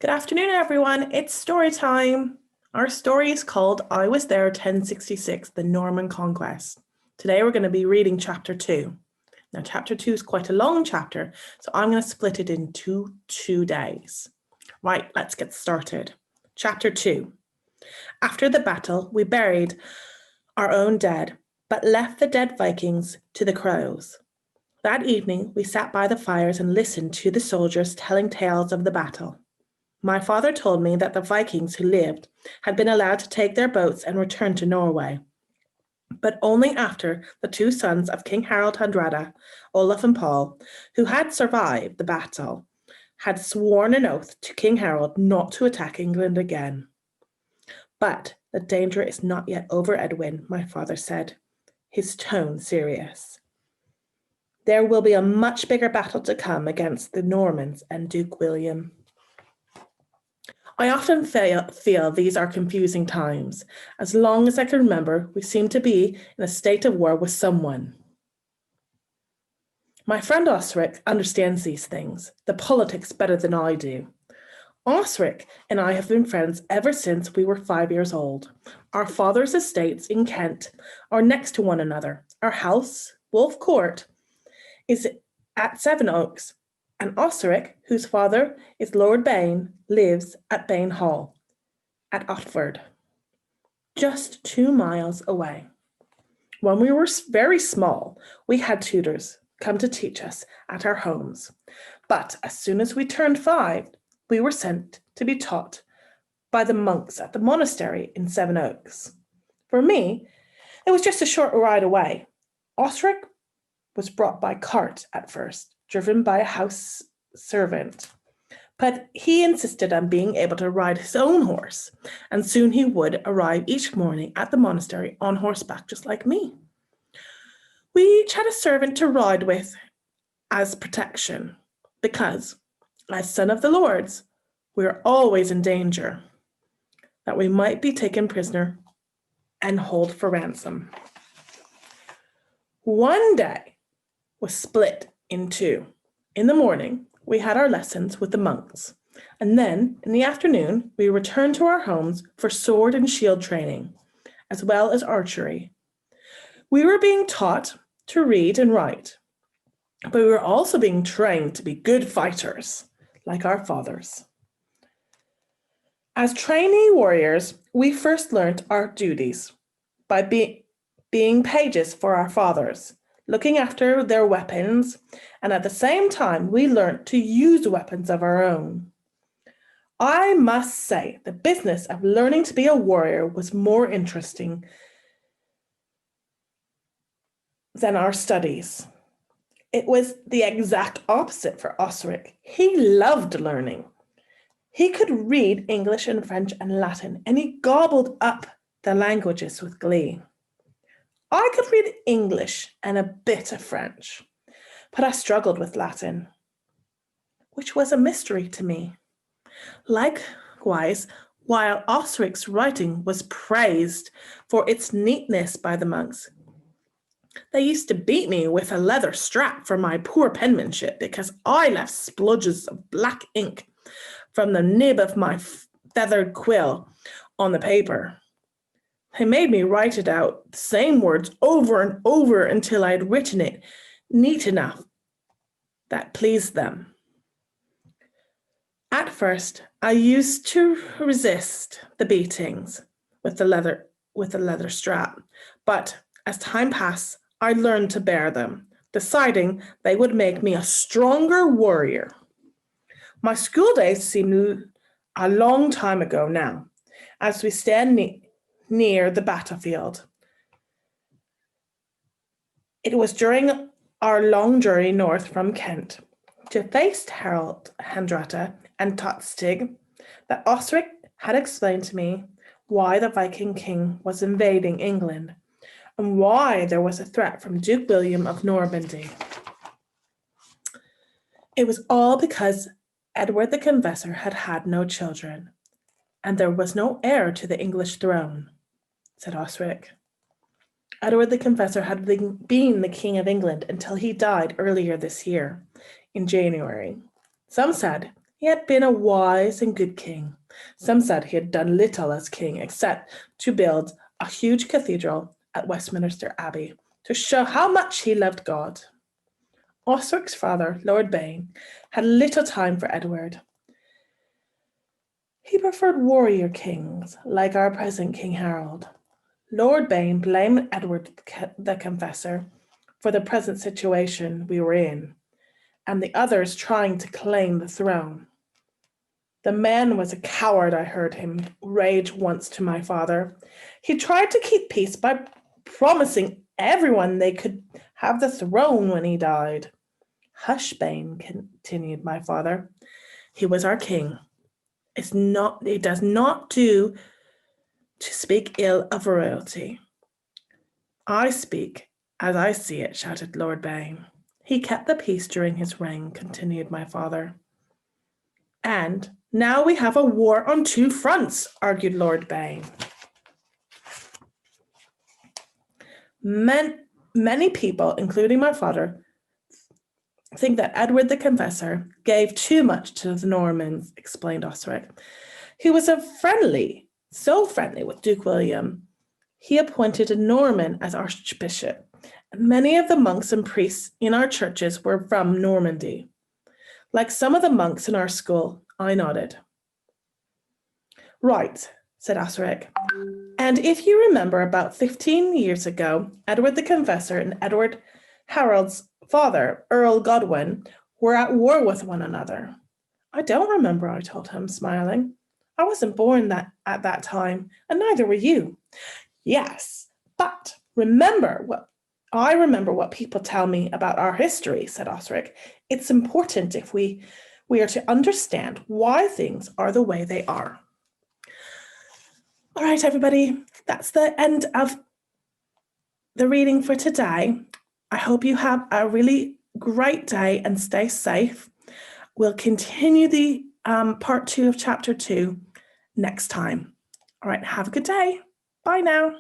Good afternoon, everyone. It's story time. Our story is called I Was There 1066, The Norman Conquest. Today we're going to be reading chapter 2. Now, chapter 2 is quite a long chapter, so I'm going to split it into 2 days. Right, let's get started. Chapter 2. After the battle, we buried our own dead, but left the dead Vikings to the crows. That evening, we sat by the fires and listened to the soldiers telling tales of the battle. My father told me that the Vikings who lived had been allowed to take their boats and return to Norway, but only after the 2 sons of King Harald Hardrada, Olaf and Paul, who had survived the battle, had sworn an oath to King Harald not to attack England again. But the danger is not yet over, Edwin, my father said, his tone serious. There will be a much bigger battle to come against the Normans and Duke William. I often feel these are confusing times. As long as I can remember, we seem to be in a state of war with someone. My friend Osric understands these things, the politics, better than I do. Osric and I have been friends ever since we were 5 years old. Our father's estates in Kent are next to one another. Our house, Wolf Court, is at Sevenoaks, and Osric, whose father is Lord Bain, lives at Bain Hall, at Otford, just 2 miles away. When we were very small, we had tutors come to teach us at our homes. But as soon as we turned 5, we were sent to be taught by the monks at the monastery in Sevenoaks. For me, it was just a short ride away. Osric was brought by cart at first, driven by a house servant. But he insisted on being able to ride his own horse, and soon he would arrive each morning at the monastery on horseback, just like me. We each had a servant to ride with as protection, because, as son of the lords, we were always in danger that we might be taken prisoner and held for ransom. One day was split in 2. In the morning, we had our lessons with the monks, and then in the afternoon, we returned to our homes for sword and shield training, as well as archery. We were being taught to read and write, but we were also being trained to be good fighters, like our fathers. As trainee warriors, we first learned our duties by being pages for our fathers, looking after their weapons, and at the same time, we learned to use weapons of our own. I must say, the business of learning to be a warrior was more interesting than our studies. It was the exact opposite for Osric. He loved learning. He could read English and French and Latin, and he gobbled up the languages with glee. I could read English and a bit of French, but I struggled with Latin, which was a mystery to me. Likewise, while Osric's writing was praised for its neatness by the monks, they used to beat me with a leather strap for my poor penmanship because I left splodges of black ink from the nib of my feathered quill on the paper. They made me write it out, the same words over and over until I had written it neat enough that pleased them. At first, I used to resist the beatings with the leather strap, but as time passed, I learned to bear them, deciding they would make me a stronger warrior. My school days seem a long time ago now, as we stand near the battlefield. It was during our long journey north from Kent to face Harald Hardrada and Tostig that Osric had explained to me why the Viking king was invading England and why there was a threat from Duke William of Normandy. It was all because Edward the Confessor had had no children, and there was no heir to the English throne, said Osric. Edward the Confessor had been the King of England until he died earlier this year, in January. Some said He had been a wise and good king. Some said he had done little as king except to build a huge cathedral at Westminster Abbey to show how much he loved God. Osric's father, Lord Bain, had little time for Edward. He preferred warrior kings like our present King Harold. Lord Bain blamed Edward the Confessor for the present situation we were in, and the others trying to claim the throne. The man was a coward, I heard him rage once to my father. He tried to keep peace by promising everyone they could have the throne when he died. Hush, Bain, continued my father. He was our king. It does not do to speak ill of royalty. I speak as I see it, shouted Lord Bain. He kept the peace during his reign, continued my father. And now we have a war on two fronts, argued Lord Bain. Many people, including my father, think that Edward the Confessor gave too much to the Normans, explained Osric. He was so friendly with Duke William. He appointed a Norman as archbishop, and many of the monks and priests in our churches were from Normandy. Like some of the monks in our school, I nodded. Right, said Osric. And if you remember, about 15 years ago, Edward the Confessor and Edward Harold's father, Earl Godwin, were at war with one another. I don't remember, I told him, smiling. I wasn't born at that time, and neither were you. Yes, but I remember what people tell me about our history, said Osric. It's important if we are to understand why things are the way they are. All right, everybody, that's the end of the reading for today. I hope you have a really great day and stay safe. We'll continue the part 2 of chapter 2 next time. All right, have a good day. Bye now.